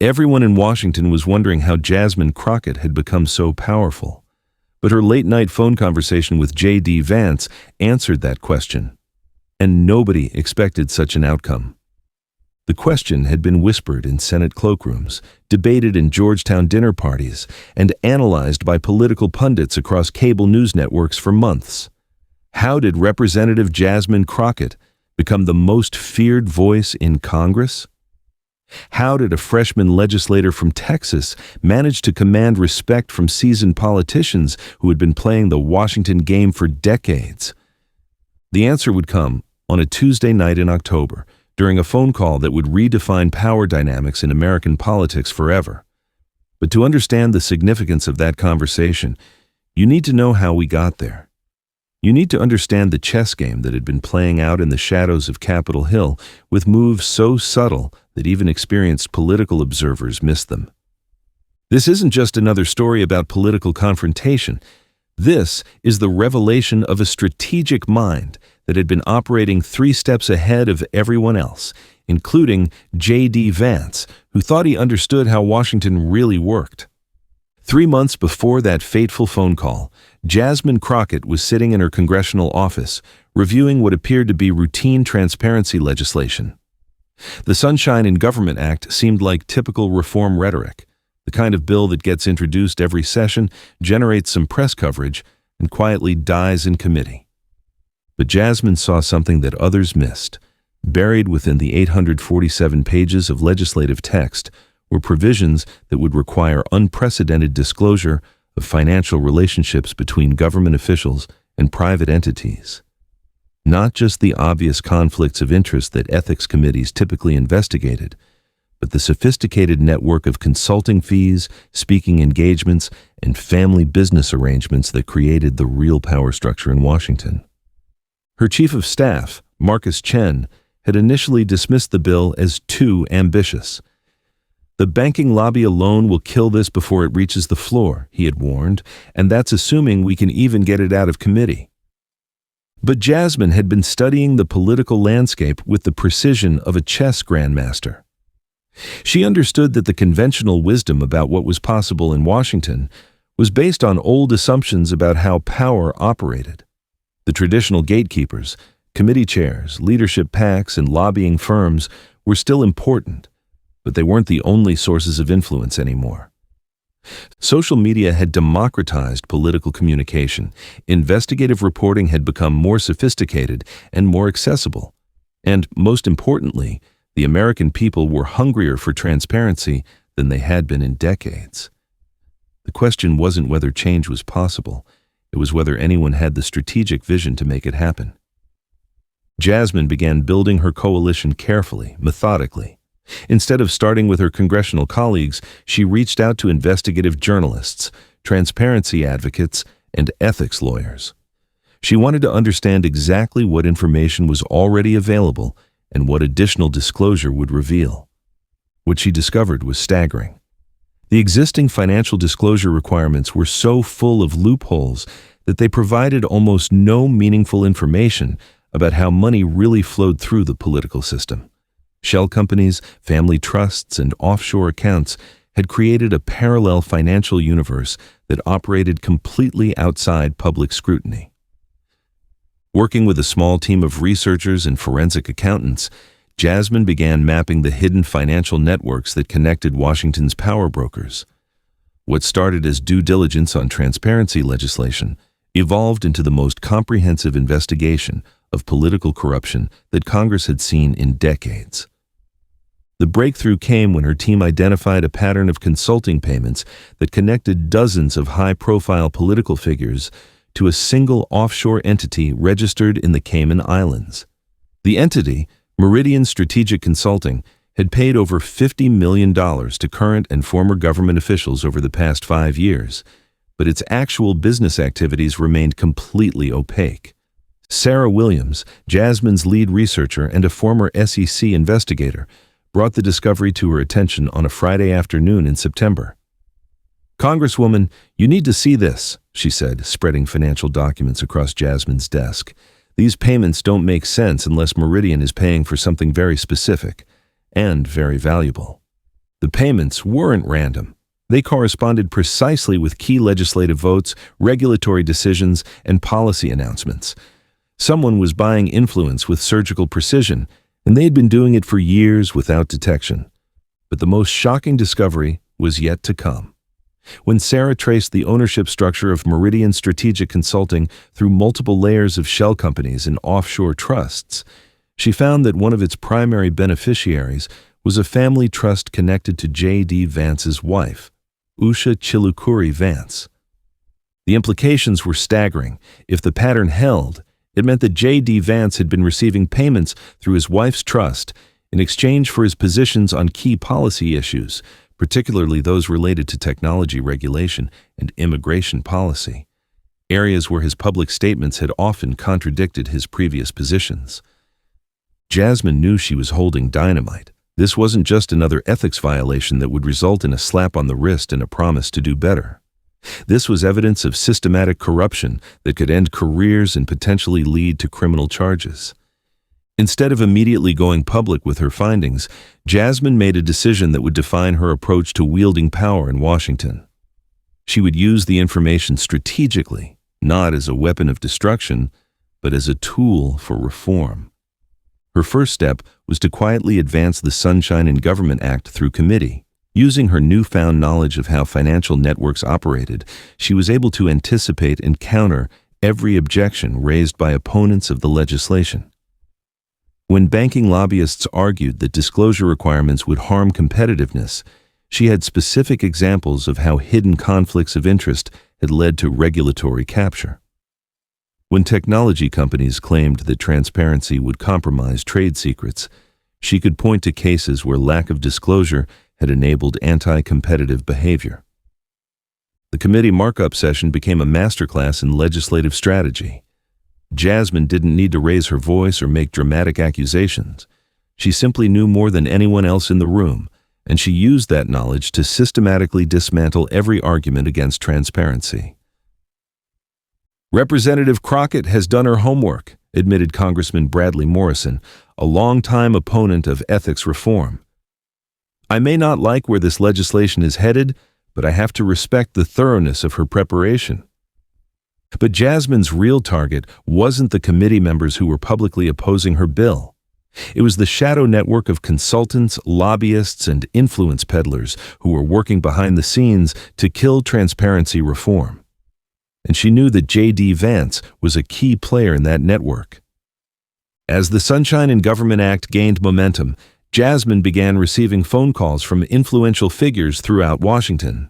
Everyone in Washington was wondering how Jasmine Crockett had become so powerful. But her late-night phone conversation with J.D. Vance answered that question. And nobody expected such an outcome. The question had been whispered in Senate cloakrooms, debated in Georgetown dinner parties, and analyzed by political pundits across cable news networks for months. How did Representative Jasmine Crockett become the most feared voice in Congress? How did a freshman legislator from Texas manage to command respect from seasoned politicians who had been playing the Washington game for decades? The answer would come on a Tuesday night in October, during a phone call that would redefine power dynamics in American politics forever. But to understand the significance of that conversation, you need to know how we got there. You need to understand the chess game that had been playing out in the shadows of Capitol Hill, with moves so subtle that even experienced political observers missed them. This isn't just another story about political confrontation. This is the revelation of a strategic mind that had been operating 3 steps ahead of everyone else, including J.D. Vance, who thought he understood how Washington really worked. 3 months before that fateful phone call, Jasmine Crockett was sitting in her congressional office, reviewing what appeared to be routine transparency legislation. The Sunshine in Government Act seemed like typical reform rhetoric, the kind of bill that gets introduced every session, generates some press coverage, and quietly dies in committee. But Jasmine saw something that others missed. Buried within the 847 pages of legislative text were provisions that would require unprecedented disclosure of financial relationships between government officials and private entities. Not just the obvious conflicts of interest that ethics committees typically investigated, but the sophisticated network of consulting fees, speaking engagements, and family business arrangements that created the real power structure in Washington. Her chief of staff, Marcus Chen, had initially dismissed the bill as too ambitious. The banking lobby alone will kill this before it reaches the floor, he had warned, and that's assuming we can even get it out of committee. But Jasmine had been studying the political landscape with the precision of a chess grandmaster. She understood that the conventional wisdom about what was possible in Washington was based on old assumptions about how power operated. The traditional gatekeepers, committee chairs, leadership PACs, and lobbying firms were still important, but they weren't the only sources of influence anymore. Social media had democratized political communication. Investigative reporting had become more sophisticated and more accessible. And most importantly, the American people were hungrier for transparency than they had been in decades. The question wasn't whether change was possible. It was whether anyone had the strategic vision to make it happen. Jasmine began building her coalition carefully, methodically. Instead of starting with her congressional colleagues, she reached out to investigative journalists, transparency advocates, and ethics lawyers. She wanted to understand exactly what information was already available and what additional disclosure would reveal. What she discovered was staggering. The existing financial disclosure requirements were so full of loopholes that they provided almost no meaningful information about how money really flowed through the political system. Shell companies, family trusts, and offshore accounts had created a parallel financial universe that operated completely outside public scrutiny. Working with a small team of researchers and forensic accountants, Jasmine began mapping the hidden financial networks that connected Washington's power brokers. What started as due diligence on transparency legislation evolved into the most comprehensive investigation of political corruption that Congress had seen in decades. The breakthrough came when her team identified a pattern of consulting payments that connected dozens of high-profile political figures to a single offshore entity registered in the Cayman Islands. The entity, Meridian Strategic Consulting, had paid over $50 million to current and former government officials over the past 5 years, but its actual business activities remained completely opaque. Sarah Williams, Jasmine's lead researcher and a former SEC investigator, brought the discovery to her attention on a Friday afternoon in September. "Congresswoman, you need to see this," she said, spreading financial documents across Jasmine's desk. "These payments don't make sense unless Meridian is paying for something very specific and very valuable." The payments weren't random. They corresponded precisely with key legislative votes, regulatory decisions, and policy announcements. Someone was buying influence with surgical precision, and they had been doing it for years without detection. But the most shocking discovery was yet to come. When Sarah traced the ownership structure of Meridian Strategic Consulting through multiple layers of shell companies and offshore trusts, she found that one of its primary beneficiaries was a family trust connected to J.D. Vance's wife, Usha Chilukuri Vance. The implications were staggering. If the pattern held, it meant that J.D. Vance had been receiving payments through his wife's trust in exchange for his positions on key policy issues, particularly those related to technology regulation and immigration policy, areas where his public statements had often contradicted his previous positions. Jasmine knew she was holding dynamite. This wasn't just another ethics violation that would result in a slap on the wrist and a promise to do better. This was evidence of systematic corruption that could end careers and potentially lead to criminal charges. Instead of immediately going public with her findings, Jasmine made a decision that would define her approach to wielding power in Washington. She would use the information strategically, not as a weapon of destruction, but as a tool for reform. Her first step was to quietly advance the Sunshine in Government Act through committee. Using her newfound knowledge of how financial networks operated, she was able to anticipate and counter every objection raised by opponents of the legislation. When banking lobbyists argued that disclosure requirements would harm competitiveness, she had specific examples of how hidden conflicts of interest had led to regulatory capture. When technology companies claimed that transparency would compromise trade secrets, she could point to cases where lack of disclosure had enabled anti-competitive behavior. The committee markup session became a masterclass in legislative strategy. Jasmine didn't need to raise her voice or make dramatic accusations. She simply knew more than anyone else in the room, and she used that knowledge to systematically dismantle every argument against transparency. Representative Crockett has done her homework, admitted Congressman Bradley Morrison, a longtime opponent of ethics reform. I may not like where this legislation is headed, but I have to respect the thoroughness of her preparation. But Jasmine's real target wasn't the committee members who were publicly opposing her bill. It was the shadow network of consultants, lobbyists, and influence peddlers who were working behind the scenes to kill transparency reform. And she knew that J.D. Vance was a key player in that network. As the Sunshine in Government Act gained momentum, Jasmine began receiving phone calls from influential figures throughout Washington.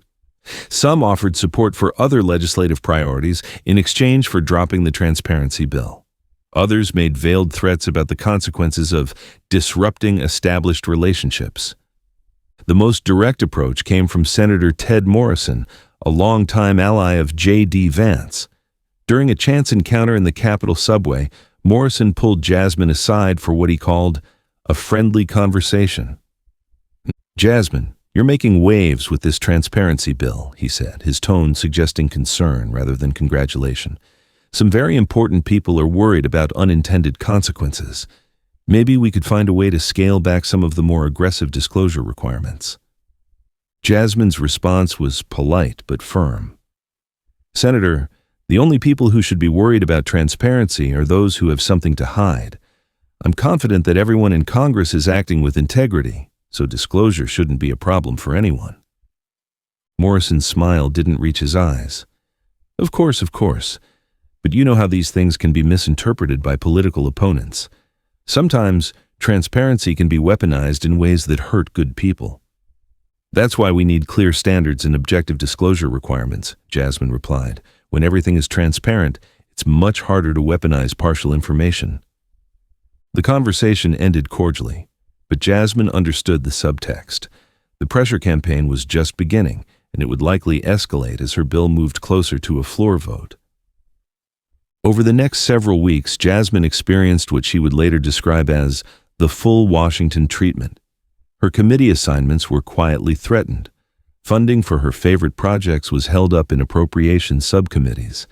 Some offered support for other legislative priorities in exchange for dropping the transparency bill. Others made veiled threats about the consequences of disrupting established relationships. The most direct approach came from Senator Ted Morrison, a longtime ally of J.D. Vance. During a chance encounter in the Capitol subway, Morrison pulled Jasmine aside for what he called a friendly conversation. "Jasmine, you're making waves with this transparency bill," he said, his tone suggesting concern rather than congratulation. "Some very important people are worried about unintended consequences. Maybe we could find a way to scale back some of the more aggressive disclosure requirements." Jasmine's response was polite but firm. "Senator, the only people who should be worried about transparency are those who have something to hide. I'm confident that everyone in Congress is acting with integrity, so disclosure shouldn't be a problem for anyone." Morrison's smile didn't reach his eyes. Of course. But you know how these things can be misinterpreted by political opponents. Sometimes transparency can be weaponized in ways that hurt good people." "That's why we need clear standards and objective disclosure requirements," Jasmine replied. "When everything is transparent, it's much harder to weaponize partial information." The conversation ended cordially, but Jasmine understood the subtext. The pressure campaign was just beginning, and it would likely escalate as her bill moved closer to a floor vote. Over the next several weeks, Jasmine experienced what she would later describe as the full Washington treatment. Her committee assignments were quietly threatened. Funding for her favorite projects was held up in appropriations subcommittees.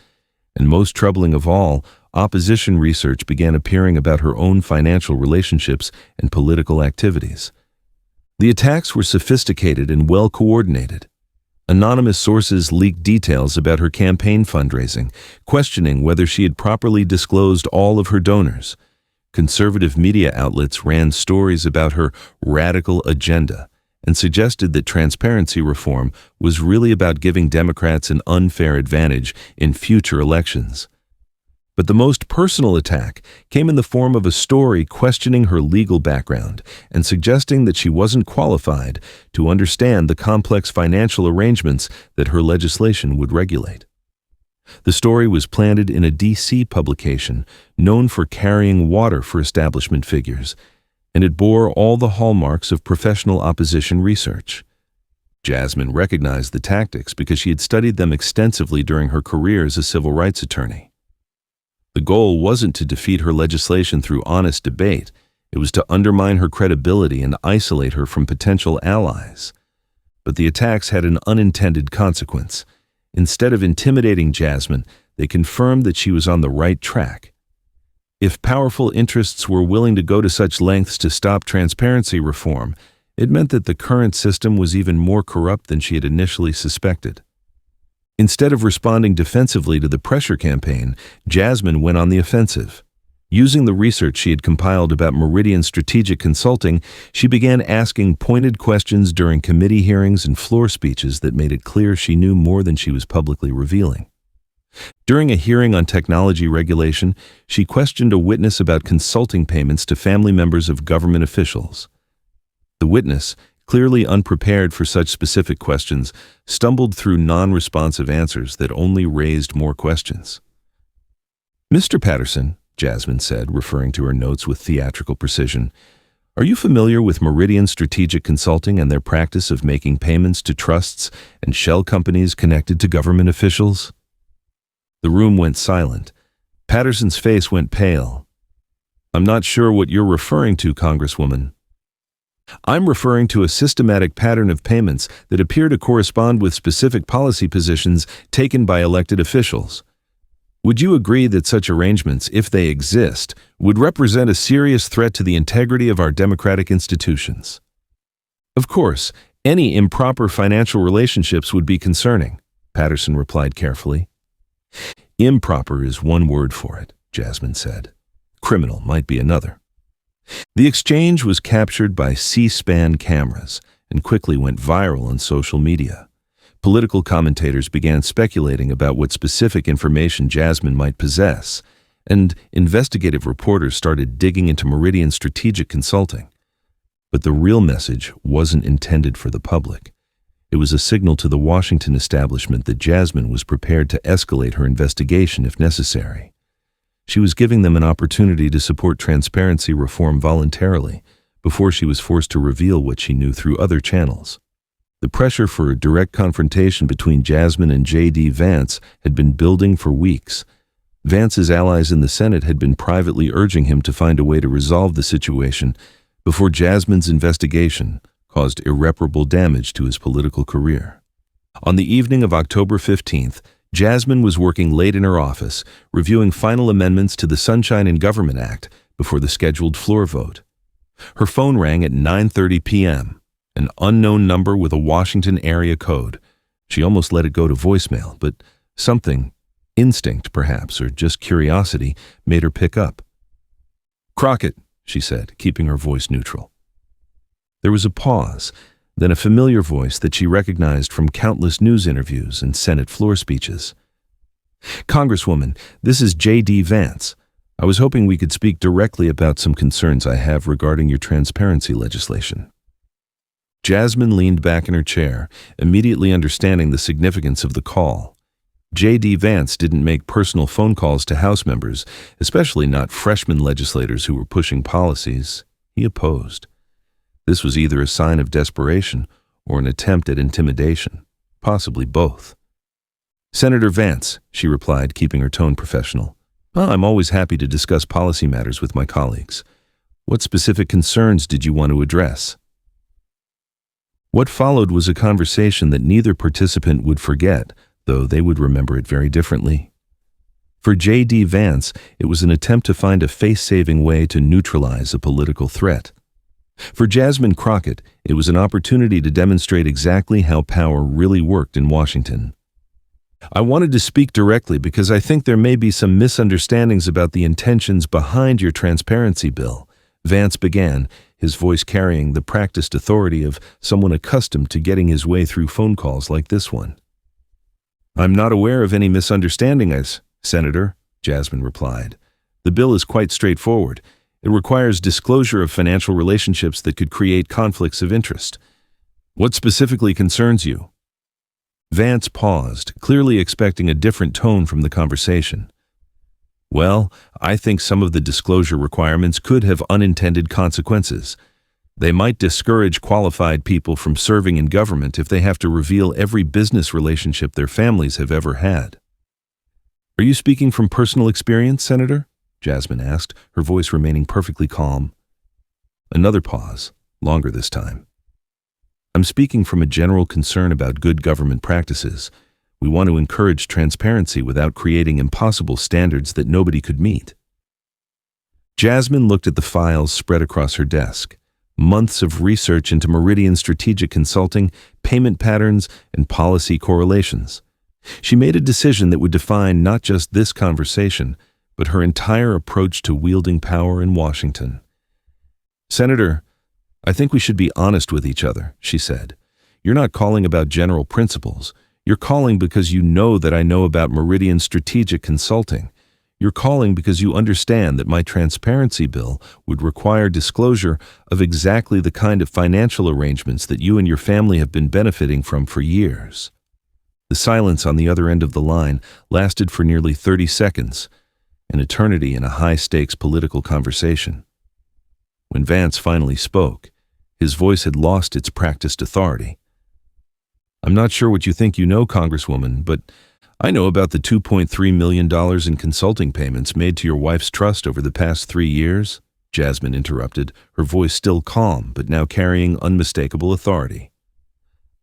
And most troubling of all, opposition research began appearing about her own financial relationships and political activities. The attacks were sophisticated and well coordinated. Anonymous sources leaked details about her campaign fundraising, questioning whether she had properly disclosed all of her donors. Conservative media outlets ran stories about her radical agenda and suggested that transparency reform was really about giving Democrats an unfair advantage in future elections. But the most personal attack came in the form of a story questioning her legal background and suggesting that she wasn't qualified to understand the complex financial arrangements that her legislation would regulate. The story was planted in a D.C. publication known for carrying water for establishment figures, and it bore all the hallmarks of professional opposition research. Jasmine recognized the tactics because she had studied them extensively during her career as a civil rights attorney. The goal wasn't to defeat her legislation through honest debate. It was to undermine her credibility and isolate her from potential allies. But the attacks had an unintended consequence. Instead of intimidating Jasmine, they confirmed that she was on the right track. If powerful interests were willing to go to such lengths to stop transparency reform, it meant that the current system was even more corrupt than she had initially suspected. Instead of responding defensively to the pressure campaign, Jasmine went on the offensive. Using the research she had compiled about Meridian Strategic Consulting, she began asking pointed questions during committee hearings and floor speeches that made it clear she knew more than she was publicly revealing. During a hearing on technology regulation, she questioned a witness about consulting payments to family members of government officials. The witness, clearly unprepared for such specific questions, stumbled through non-responsive answers that only raised more questions. "Mr. Patterson," Jasmine said, referring to her notes with theatrical precision, "are you familiar with Meridian Strategic Consulting and their practice of making payments to trusts and shell companies connected to government officials?" The room went silent. Patterson's face went pale. "I'm not sure what you're referring to, Congresswoman." "I'm referring to a systematic pattern of payments that appear to correspond with specific policy positions taken by elected officials. Would you agree that such arrangements, if they exist, would represent a serious threat to the integrity of our democratic institutions?" "Of course, any improper financial relationships would be concerning," Patterson replied carefully. "Improper is one word for it," Jasmine said. "Criminal might be another." The exchange was captured by C-SPAN cameras and quickly went viral on social media. Political commentators began speculating about what specific information Jasmine might possess, and investigative reporters started digging into Meridian Strategic Consulting. But the real message wasn't intended for the public. It was a signal to the Washington establishment that Jasmine was prepared to escalate her investigation if necessary. She was giving them an opportunity to support transparency reform voluntarily before she was forced to reveal what she knew through other channels. The pressure for a direct confrontation between Jasmine and J.D. Vance had been building for weeks. Vance's allies in the Senate had been privately urging him to find a way to resolve the situation before Jasmine's investigation caused irreparable damage to his political career. On the evening of October 15th, Jasmine was working late in her office, reviewing final amendments to the Sunshine in Government Act before the scheduled floor vote. Her phone rang at 9:30 p.m., an unknown number with a Washington area code. She almost let it go to voicemail, but something, instinct perhaps, or just curiosity, made her pick up. "Crockett," she said, keeping her voice neutral. There was a pause, then a familiar voice that she recognized from countless news interviews and Senate floor speeches. "Congresswoman, this is J.D. Vance. I was hoping we could speak directly about some concerns I have regarding your transparency legislation." Jasmine leaned back in her chair, immediately understanding the significance of the call. J.D. Vance didn't make personal phone calls to House members, especially not freshman legislators who were pushing policies. He opposed. This was either a sign of desperation or an attempt at intimidation, possibly both. "Senator Vance," she replied, keeping her tone professional. "I'm always happy to discuss policy matters with my colleagues. What specific concerns did you want to address?" What followed was a conversation that neither participant would forget, though they would remember it very differently. For J.D. Vance, it was an attempt to find a face-saving way to neutralize a political threat. For Jasmine Crockett, it was an opportunity to demonstrate exactly how power really worked in Washington. I wanted to speak directly because I think there may be some misunderstandings about the intentions behind your transparency bill, Vance began, his voice carrying the practiced authority of someone accustomed to getting his way through phone calls like this one. I'm not aware of any misunderstandings, Senator, Jasmine replied. The bill is quite straightforward. It requires disclosure of financial relationships that could create conflicts of interest. What specifically concerns you? Vance paused, clearly expecting a different tone from the conversation. Well, I think some of the disclosure requirements could have unintended consequences. They might discourage qualified people from serving in government if they have to reveal every business relationship their families have ever had. Are you speaking from personal experience, Senator? Jasmine asked, her voice remaining perfectly calm. Another pause, longer this time. I'm speaking from a general concern about good government practices. We want to encourage transparency without creating impossible standards that nobody could meet. Jasmine looked at the files spread across her desk. Months of research into Meridian Strategic Consulting, payment patterns, and policy correlations. She made a decision that would define not just this conversation, but her entire approach to wielding power in Washington. Senator, I think we should be honest with each other, she said. You're not calling about general principles. You're calling because you know that I know about Meridian Strategic Consulting. You're calling because you understand that my transparency bill would require disclosure of exactly the kind of financial arrangements that you and your family have been benefiting from for years. The silence on the other end of the line lasted for nearly 30 seconds, an eternity in a high-stakes political conversation. When Vance finally spoke, his voice had lost its practiced authority. I'm not sure what you think you know, Congresswoman, but I know about the $2.3 million in consulting payments made to your wife's trust over the past 3 years, Jasmine interrupted, her voice still calm but now carrying unmistakable authority.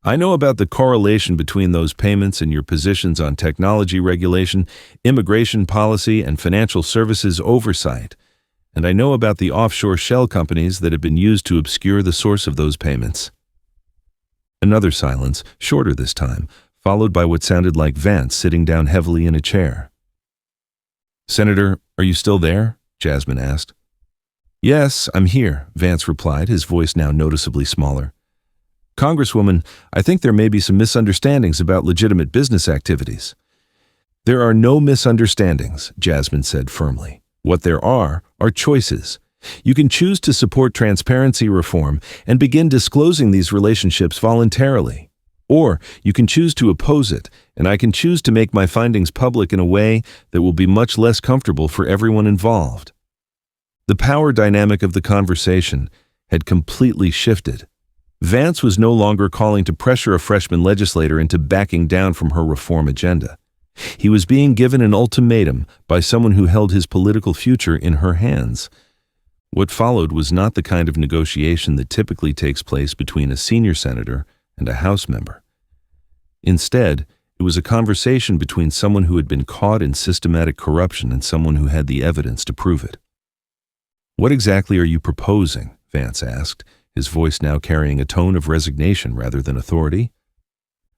I know about the correlation between those payments and your positions on technology regulation, immigration policy, and financial services oversight. And I know about the offshore shell companies that have been used to obscure the source of those payments. Another silence, shorter this time, followed by what sounded like Vance sitting down heavily in a chair. Senator, are you still there? Jasmine asked. Yes, I'm here, Vance replied, his voice now noticeably smaller. Congresswoman, I think there may be some misunderstandings about legitimate business activities. There are no misunderstandings, Jasmine said firmly. What there are choices. You can choose to support transparency reform and begin disclosing these relationships voluntarily. Or you can choose to oppose it, and I can choose to make my findings public in a way that will be much less comfortable for everyone involved. The power dynamic of the conversation had completely shifted. Vance was no longer calling to pressure a freshman legislator into backing down from her reform agenda. He was being given an ultimatum by someone who held his political future in her hands. What followed was not the kind of negotiation that typically takes place between a senior senator and a House member. Instead, it was a conversation between someone who had been caught in systematic corruption and someone who had the evidence to prove it. What exactly are you proposing? Vance asked, his voice now carrying a tone of resignation rather than authority.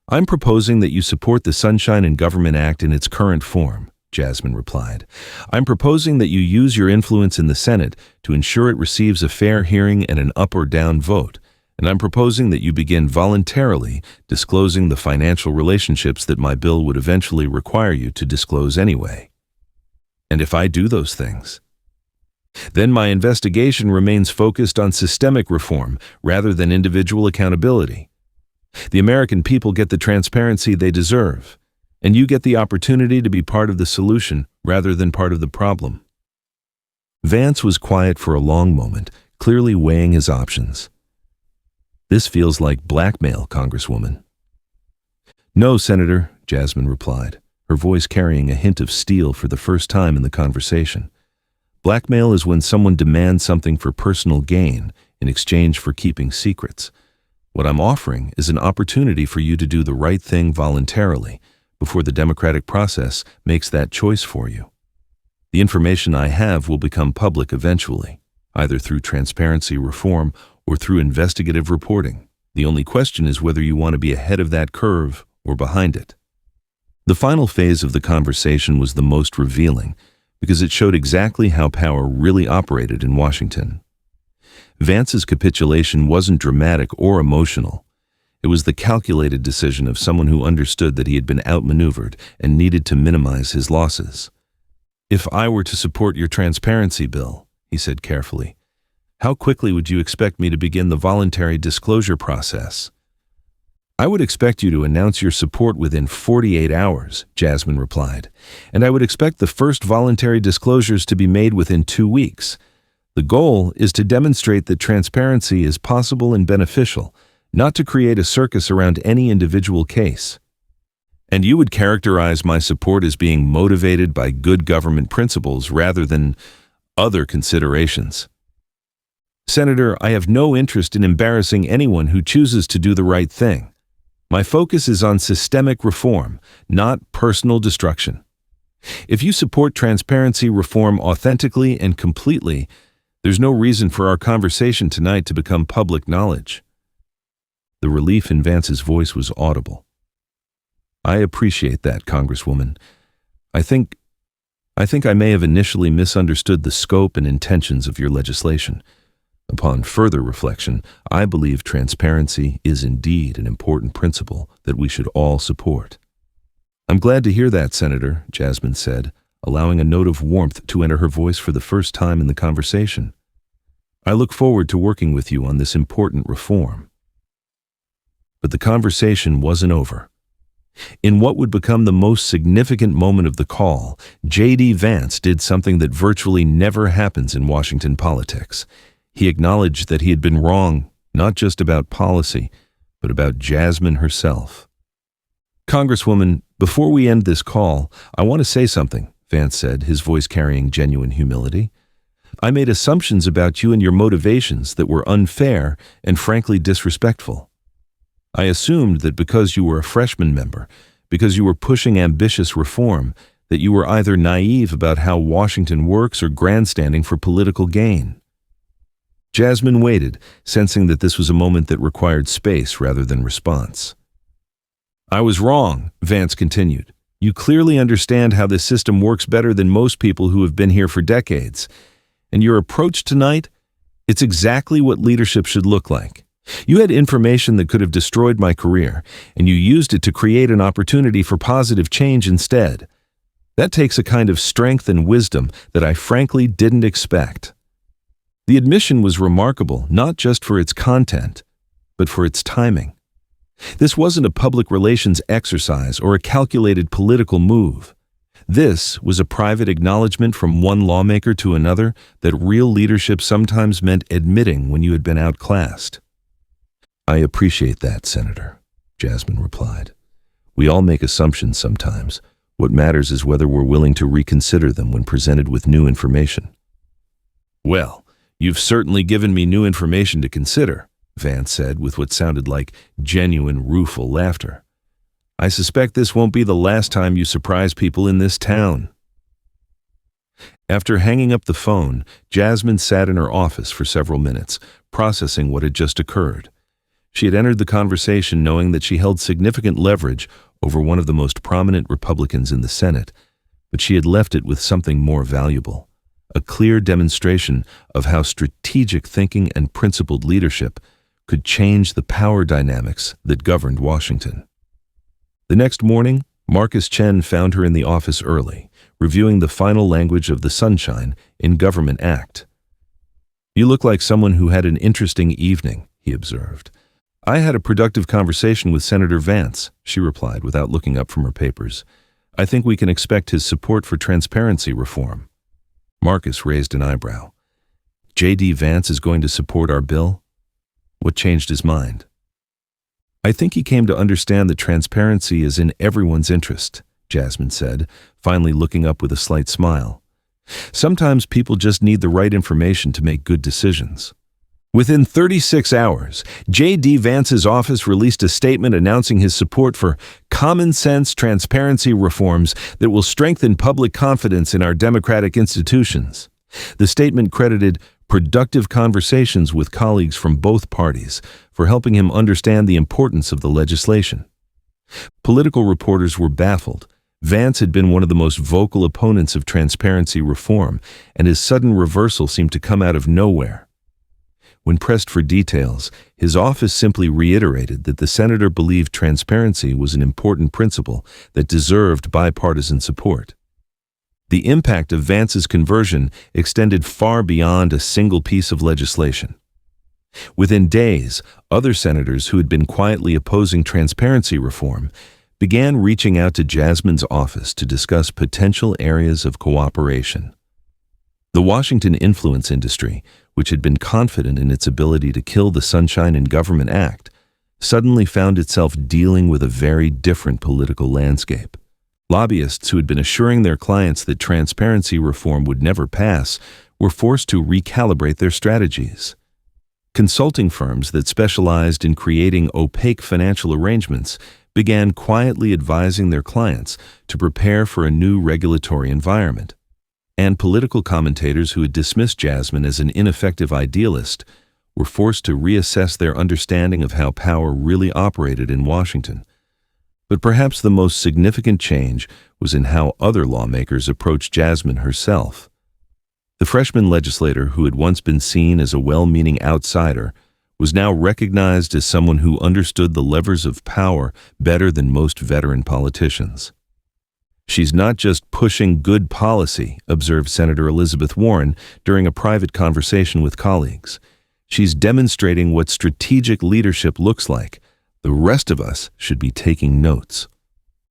I'm proposing that you support the Sunshine in Government Act in its current form, Jasmine replied. I'm proposing that you use your influence in the Senate to ensure it receives a fair hearing and an up or down vote, and I'm proposing that you begin voluntarily disclosing the financial relationships that my bill would eventually require you to disclose anyway. And if I do those things, then my investigation remains focused on systemic reform rather than individual accountability. The American people get the transparency they deserve, and you get the opportunity to be part of the solution rather than part of the problem. Vance was quiet for a long moment, clearly weighing his options. This feels like blackmail, Congresswoman. No, Senator, Jasmine replied, her voice carrying a hint of steel for the first time in the conversation. Blackmail is when someone demands something for personal gain in exchange for keeping secrets. What I'm offering is an opportunity for you to do the right thing voluntarily before the democratic process makes that choice for you. The information I have will become public eventually, either through transparency reform or through investigative reporting. The only question is whether you want to be ahead of that curve or behind it. The final phase of the conversation was the most revealing because it showed exactly how power really operated in Washington. Vance's capitulation wasn't dramatic or emotional. It was the calculated decision of someone who understood that he had been outmaneuvered and needed to minimize his losses. "If I were to support your transparency bill," he said carefully, "how quickly would you expect me to begin the voluntary disclosure process?" "I would expect you to announce your support within 48 hours, Jasmine replied, "and I would expect the first voluntary disclosures to be made within 2 weeks. The goal is to demonstrate that transparency is possible and beneficial, not to create a circus around any individual case." "And you would characterize my support as being motivated by good government principles rather than other considerations." "Senator, I have no interest in embarrassing anyone who chooses to do the right thing. My focus is on systemic reform, not personal destruction. If you support transparency reform authentically and completely, there's no reason for our conversation tonight to become public knowledge." The relief in Vance's voice was audible. "I appreciate that, Congresswoman. I think I may have initially misunderstood the scope and intentions of your legislation. Upon further reflection, I believe transparency is indeed an important principle that we should all support." "I'm glad to hear that, Senator," Jasmine said, allowing a note of warmth to enter her voice for the first time in the conversation. "I look forward to working with you on this important reform." But the conversation wasn't over. In what would become the most significant moment of the call, J.D. Vance did something that virtually never happens in Washington politics. He acknowledged that he had been wrong, not just about policy, but about Jasmine herself. "Congresswoman, before we end this call, I want to say something," Vance said, his voice carrying genuine humility. "I made assumptions about you and your motivations that were unfair and frankly disrespectful. I assumed that because you were a freshman member, because you were pushing ambitious reform, that you were either naive about how Washington works or grandstanding for political gain." Jasmine waited, sensing that this was a moment that required space rather than response. "I was wrong," Vance continued. "You clearly understand how this system works better than most people who have been here for decades. And your approach tonight, it's exactly what leadership should look like. You had information that could have destroyed my career, and you used it to create an opportunity for positive change instead. That takes a kind of strength and wisdom that I frankly didn't expect." The admission was remarkable, not just for its content, but for its timing. This wasn't a public relations exercise or a calculated political move. This was a private acknowledgement from one lawmaker to another that real leadership sometimes meant admitting when you had been outclassed. "I appreciate that, Senator," Jasmine replied. "We all make assumptions sometimes. What matters is whether we're willing to reconsider them when presented with new information." "Well, you've certainly given me new information to consider," Vance said with what sounded like genuine rueful laughter. "I suspect this won't be the last time you surprise people in this town." After hanging up the phone, Jasmine sat in her office for several minutes, processing what had just occurred. She had entered the conversation knowing that she held significant leverage over one of the most prominent Republicans in the Senate, but she had left it with something more valuable, a clear demonstration of how strategic thinking and principled leadership could change the power dynamics that governed Washington. The next morning, Marcus Chen found her in the office early, reviewing the final language of the Sunshine in Government Act. "You look like someone who had an interesting evening," he observed. "I had a productive conversation with Senator Vance," she replied without looking up from her papers. "I think we can expect his support for transparency reform." Marcus raised an eyebrow. "J.D. Vance is going to support our bill? What changed his mind?" "I think he came to understand that transparency is in everyone's interest," Jasmine said, finally looking up with a slight smile. "Sometimes people just need the right information to make good decisions." Within 36 hours, J.D. Vance's office released a statement announcing his support for common-sense transparency reforms that will strengthen public confidence in our democratic institutions. The statement credited productive conversations with colleagues from both parties for helping him understand the importance of the legislation. Political reporters were baffled. Vance had been one of the most vocal opponents of transparency reform, and his sudden reversal seemed to come out of nowhere. When pressed for details, his office simply reiterated that the senator believed transparency was an important principle that deserved bipartisan support. The impact of Vance's conversion extended far beyond a single piece of legislation. Within days, other senators who had been quietly opposing transparency reform began reaching out to Jasmine's office to discuss potential areas of cooperation. The Washington influence industry, which had been confident in its ability to kill the Sunshine in Government Act, suddenly found itself dealing with a very different political landscape. Lobbyists who had been assuring their clients that transparency reform would never pass were forced to recalibrate their strategies. Consulting firms that specialized in creating opaque financial arrangements began quietly advising their clients to prepare for a new regulatory environment. And political commentators who had dismissed Jasmine as an ineffective idealist were forced to reassess their understanding of how power really operated in Washington. But perhaps the most significant change was in how other lawmakers approached Jasmine herself. The freshman legislator who had once been seen as a well-meaning outsider was now recognized as someone who understood the levers of power better than most veteran politicians. "She's not just pushing good policy," observed Senator Elizabeth Warren during a private conversation with colleagues. "She's demonstrating what strategic leadership looks like. The rest of us should be taking notes."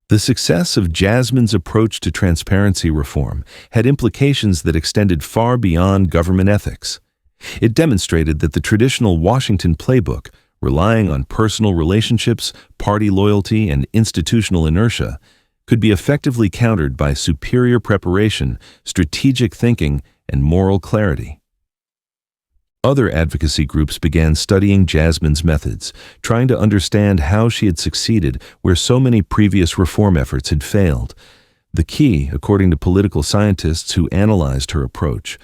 The success of Jasmine's approach to transparency reform had implications that extended far beyond government ethics. It demonstrated that the traditional Washington playbook, relying on personal relationships, party loyalty, and institutional inertia, could be effectively countered by superior preparation, strategic thinking, and moral clarity. Other advocacy groups began studying Jasmine's methods, trying to understand how she had succeeded where so many previous reform efforts had failed. The key, according to political scientists who analyzed her approach,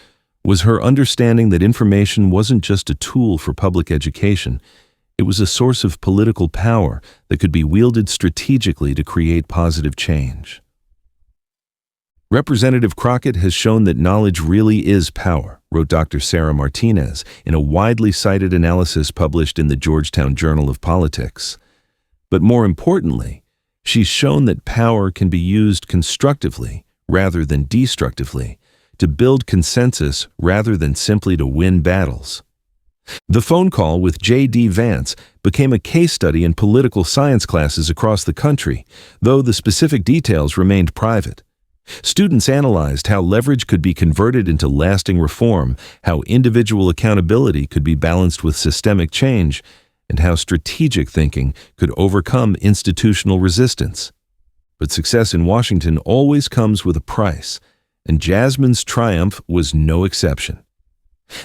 was her understanding that information wasn't just a tool for public education. It was a source of political power that could be wielded strategically to create positive change. "Representative Crockett has shown that knowledge really is power," wrote Dr. Sarah Martinez in a widely cited analysis published in the Georgetown Journal of Politics. But more importantly, she's shown that power can be used constructively rather than destructively, to build consensus rather than simply to win battles. The phone call with J.D. Vance became a case study in political science classes across the country, though the specific details remained private. Students analyzed how leverage could be converted into lasting reform, how individual accountability could be balanced with systemic change, and how strategic thinking could overcome institutional resistance. But success in Washington always comes with a price, and Jasmine's triumph was no exception.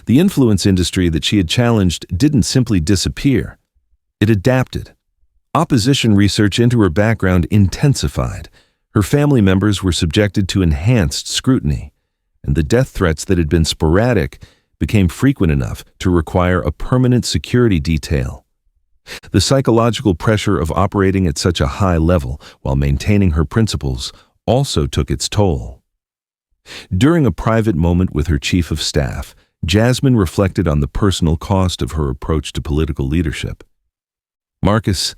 The influence industry that she had challenged didn't simply disappear. It adapted. Opposition research into her background intensified. Her family members were subjected to enhanced scrutiny, and the death threats that had been sporadic became frequent enough to require a permanent security detail. The psychological pressure of operating at such a high level while maintaining her principles also took its toll. During a private moment with her chief of staff, Jasmine reflected on the personal cost of her approach to political leadership. "Marcus,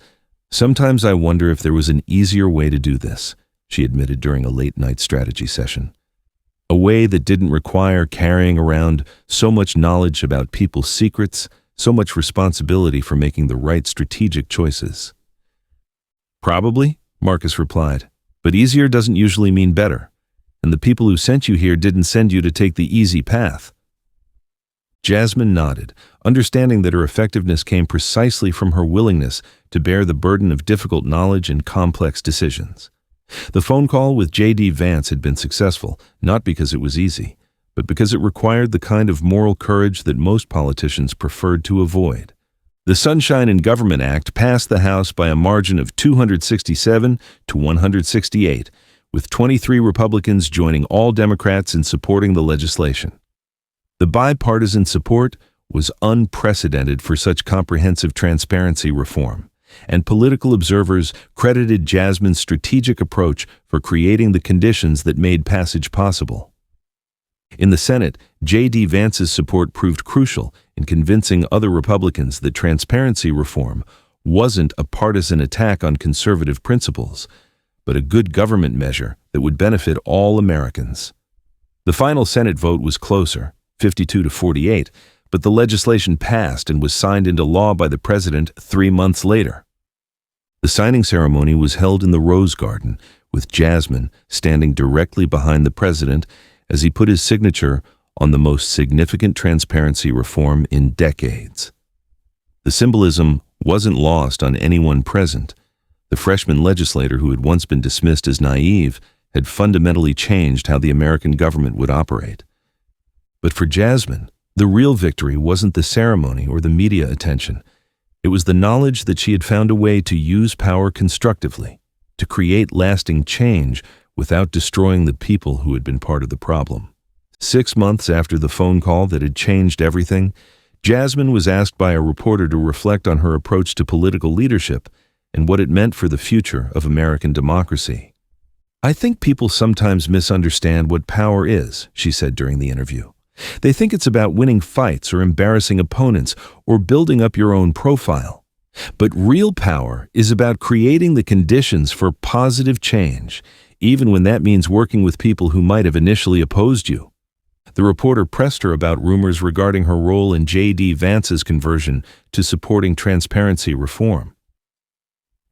sometimes I wonder if there was an easier way to do this," she admitted during a late-night strategy session. "A way that didn't require carrying around so much knowledge about people's secrets, so much responsibility for making the right strategic choices." "Probably," Marcus replied, "but easier doesn't usually mean better, and the people who sent you here didn't send you to take the easy path." Jasmine nodded, understanding that her effectiveness came precisely from her willingness to bear the burden of difficult knowledge and complex decisions. The phone call with J.D. Vance had been successful, not because it was easy, but because it required the kind of moral courage that most politicians preferred to avoid. The Sunshine in Government Act passed the House by a margin of 267 to 168, with 23 Republicans joining all Democrats in supporting the legislation. The bipartisan support was unprecedented for such comprehensive transparency reform, and political observers credited Jasmine's strategic approach for creating the conditions that made passage possible. In the Senate, J.D. Vance's support proved crucial in convincing other Republicans that transparency reform wasn't a partisan attack on conservative principles, but a good government measure that would benefit all Americans. The final Senate vote was closer, 52 to 48, but the legislation passed and was signed into law by the president 3 months later. The signing ceremony was held in the Rose Garden, with Jasmine standing directly behind the president as he put his signature on the most significant transparency reform in decades. The symbolism wasn't lost on anyone present. The freshman legislator who had once been dismissed as naive had fundamentally changed how the American government would operate. But for Jasmine, the real victory wasn't the ceremony or the media attention. It was the knowledge that she had found a way to use power constructively, to create lasting change without destroying the people who had been part of the problem. 6 months after the phone call that had changed everything, Jasmine was asked by a reporter to reflect on her approach to political leadership and what it meant for the future of American democracy. "I think people sometimes misunderstand what power is," she said during the interview. "They think it's about winning fights or embarrassing opponents or building up your own profile. But real power is about creating the conditions for positive change, even when that means working with people who might have initially opposed you." The reporter pressed her about rumors regarding her role in J.D. Vance's conversion to supporting transparency reform.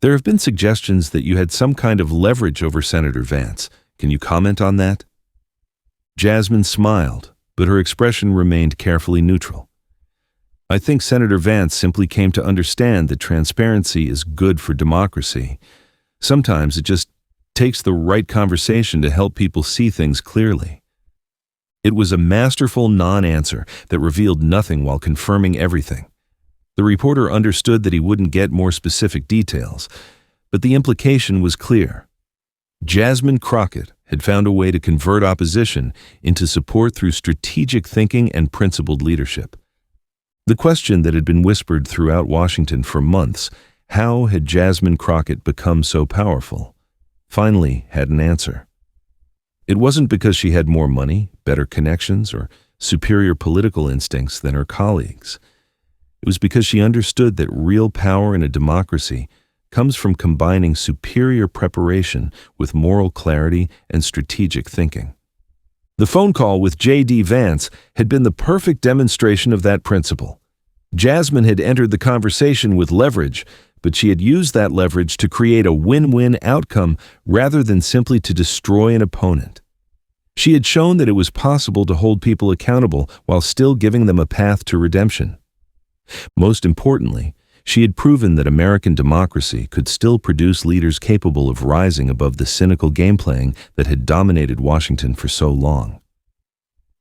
"There have been suggestions that you had some kind of leverage over Senator Vance. Can you comment on that?" Jasmine smiled, but her expression remained carefully neutral. "I think Senator Vance simply came to understand that transparency is good for democracy. Sometimes it just takes the right conversation to help people see things clearly." It was a masterful non-answer that revealed nothing while confirming everything. The reporter understood that he wouldn't get more specific details, but the implication was clear. Jasmine Crockett had found a way to convert opposition into support through strategic thinking and principled leadership. The question that had been whispered throughout Washington for months, how had Jasmine Crockett become so powerful, finally had an answer. It wasn't because she had more money, better connections, or superior political instincts than her colleagues. It was because she understood that real power in a democracy comes from combining superior preparation with moral clarity and strategic thinking. The phone call with J.D. Vance had been the perfect demonstration of that principle. Jasmine had entered the conversation with leverage, but she had used that leverage to create a win-win outcome rather than simply to destroy an opponent. She had shown that it was possible to hold people accountable while still giving them a path to redemption. Most importantly, she had proven that American democracy could still produce leaders capable of rising above the cynical game-playing that had dominated Washington for so long.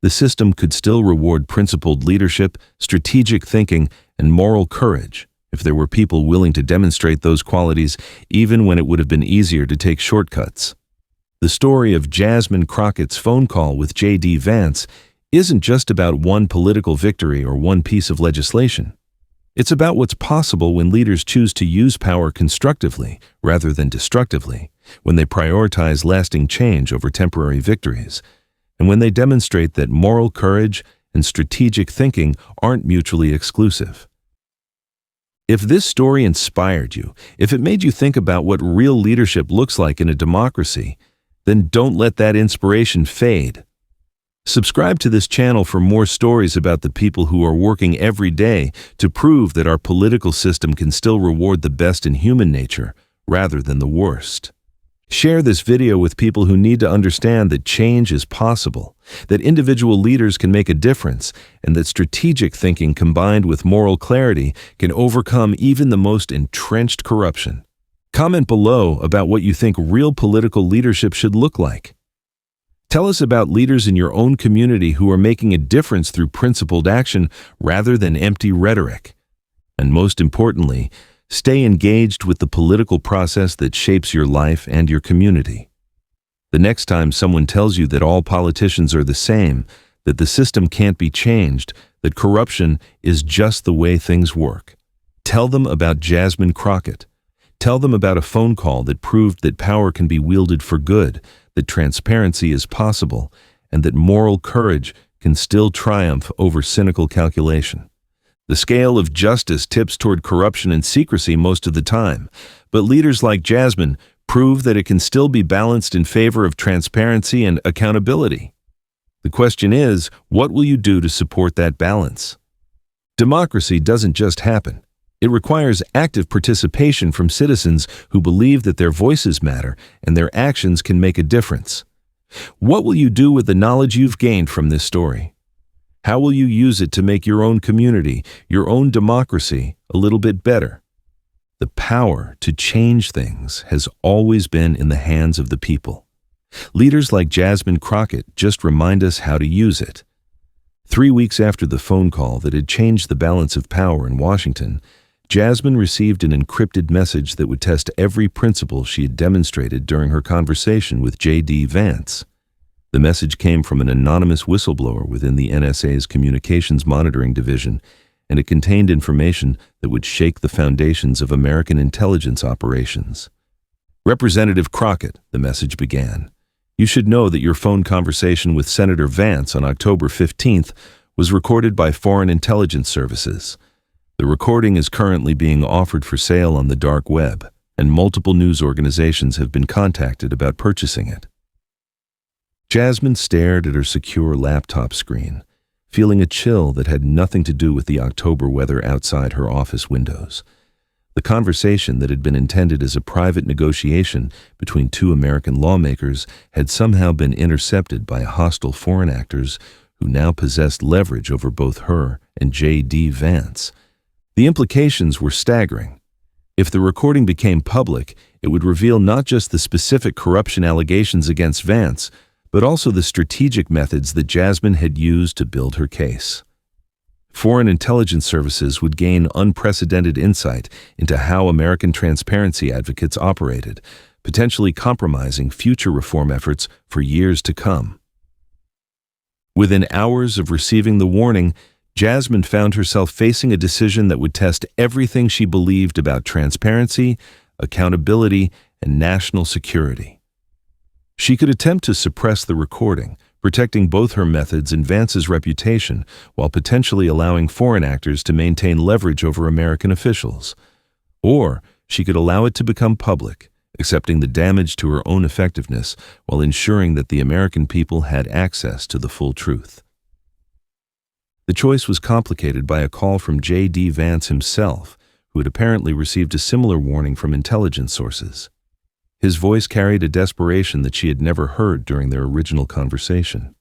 The system could still reward principled leadership, strategic thinking, and moral courage if there were people willing to demonstrate those qualities even when it would have been easier to take shortcuts. The story of Jasmine Crockett's phone call with J.D. Vance isn't just about one political victory or one piece of legislation. It's about what's possible when leaders choose to use power constructively rather than destructively, when they prioritize lasting change over temporary victories, and when they demonstrate that moral courage and strategic thinking aren't mutually exclusive. If this story inspired you, if it made you think about what real leadership looks like in a democracy, then don't let that inspiration fade. Subscribe to this channel for more stories about the people who are working every day to prove that our political system can still reward the best in human nature rather than the worst. Share this video with people who need to understand that change is possible, that individual leaders can make a difference, and that strategic thinking combined with moral clarity can overcome even the most entrenched corruption. Comment below about what you think real political leadership should look like. Tell us about leaders in your own community who are making a difference through principled action rather than empty rhetoric. And most importantly, stay engaged with the political process that shapes your life and your community. The next time someone tells you that all politicians are the same, that the system can't be changed, that corruption is just the way things work. Tell them about Jasmine Crockett. Tell them about a phone call that proved that power can be wielded for good, that transparency is possible, and that moral courage can still triumph over cynical calculation. The scale of justice tips toward corruption and secrecy most of the time, but leaders like Jasmine prove that it can still be balanced in favor of transparency and accountability. The question is, what will you do to support that balance? Democracy doesn't just happen. It requires active participation from citizens who believe that their voices matter and their actions can make a difference. What will you do with the knowledge you've gained from this story? How will you use it to make your own community, your own democracy, a little bit better? The power to change things has always been in the hands of the people. Leaders like Jasmine Crockett just remind us how to use it. 3 weeks after the phone call that had changed the balance of power in Washington, Jasmine received an encrypted message that would test every principle she had demonstrated during her conversation with J.D. Vance. The message came from an anonymous whistleblower within the NSA's Communications Monitoring Division, and it contained information that would shake the foundations of American intelligence operations. Representative Crockett, the message began. You should know that your phone conversation with Senator Vance on October 15th was recorded by Foreign Intelligence Services. The recording is currently being offered for sale on the dark web, and multiple news organizations have been contacted about purchasing it. Jasmine stared at her secure laptop screen, feeling a chill that had nothing to do with the October weather outside her office windows. The conversation that had been intended as a private negotiation between two American lawmakers had somehow been intercepted by hostile foreign actors who now possessed leverage over both her and J.D. Vance. The implications were staggering. If the recording became public, it would reveal not just the specific corruption allegations against Vance, but also the strategic methods that Jasmine had used to build her case. Foreign intelligence services would gain unprecedented insight into how American transparency advocates operated, potentially compromising future reform efforts for years to come. Within hours of receiving the warning, Jasmine found herself facing a decision that would test everything she believed about transparency, accountability, and national security. She could attempt to suppress the recording, protecting both her methods and Vance's reputation, while potentially allowing foreign actors to maintain leverage over American officials. Or she could allow it to become public, accepting the damage to her own effectiveness while ensuring that the American people had access to the full truth. The choice was complicated by a call from J.D. Vance himself, who had apparently received a similar warning from intelligence sources. His voice carried a desperation that she had never heard during their original conversation.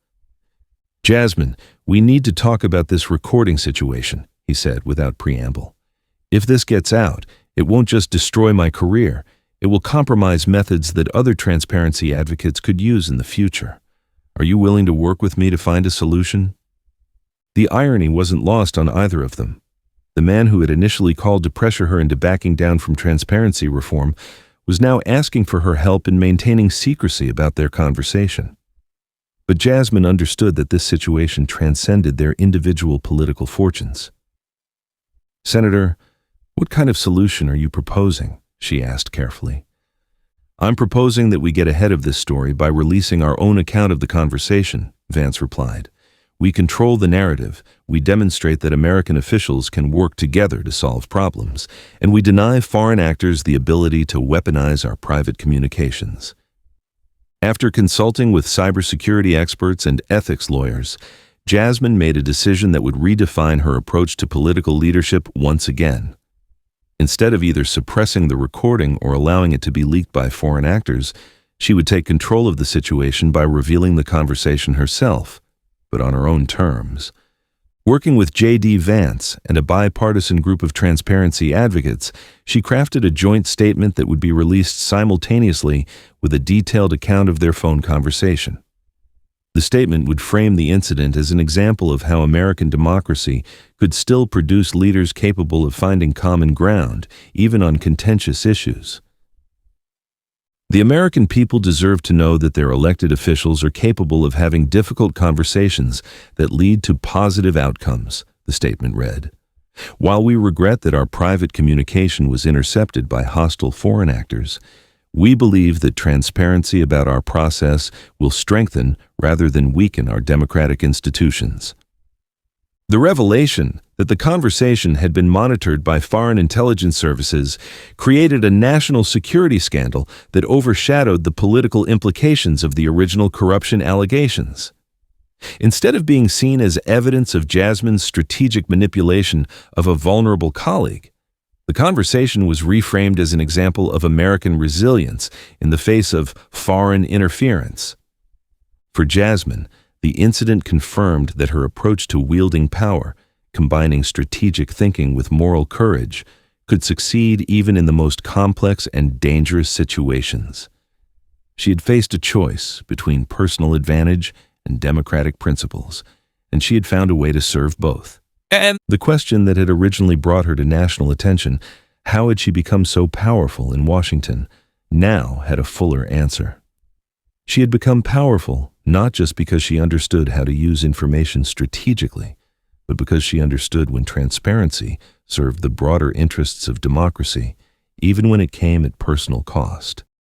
"Jasmine, we need to talk about this recording situation," he said without preamble. "If this gets out, it won't just destroy my career, it will compromise methods that other transparency advocates could use in the future. Are you willing to work with me to find a solution?" The irony wasn't lost on either of them. The man who had initially called to pressure her into backing down from transparency reform was now asking for her help in maintaining secrecy about their conversation. But Jasmine understood that this situation transcended their individual political fortunes. "Senator, what kind of solution are you proposing?" she asked carefully. "I'm proposing that we get ahead of this story by releasing our own account of the conversation," Vance replied. "We control the narrative, we demonstrate that American officials can work together to solve problems, and we deny foreign actors the ability to weaponize our private communications." After consulting with cybersecurity experts and ethics lawyers, Jasmine made a decision that would redefine her approach to political leadership once again. Instead of either suppressing the recording or allowing it to be leaked by foreign actors, she would take control of the situation by revealing the conversation herself, but on her own terms. Working with J.D. Vance and a bipartisan group of transparency advocates, she crafted a joint statement that would be released simultaneously with a detailed account of their phone conversation. The statement would frame the incident as an example of how American democracy could still produce leaders capable of finding common ground, even on contentious issues. The American people deserve to know that their elected officials are capable of having difficult conversations that lead to positive outcomes, the statement read. While we regret that our private communication was intercepted by hostile foreign actors, we believe that transparency about our process will strengthen rather than weaken our democratic institutions. The revelation that the conversation had been monitored by foreign intelligence services created a national security scandal that overshadowed the political implications of the original corruption allegations. Instead of being seen as evidence of Jasmine's strategic manipulation of a vulnerable colleague, the conversation was reframed as an example of American resilience in the face of foreign interference. For Jasmine, the incident confirmed that her approach to wielding power, combining strategic thinking with moral courage, could succeed even in the most complex and dangerous situations. She had faced a choice between personal advantage and democratic principles, and she had found a way to serve both. And the question that had originally brought her to national attention, how had she become so powerful in Washington, now had a fuller answer. She had become powerful not just because she understood how to use information strategically, but because she understood when transparency served the broader interests of democracy, even when it came at personal cost.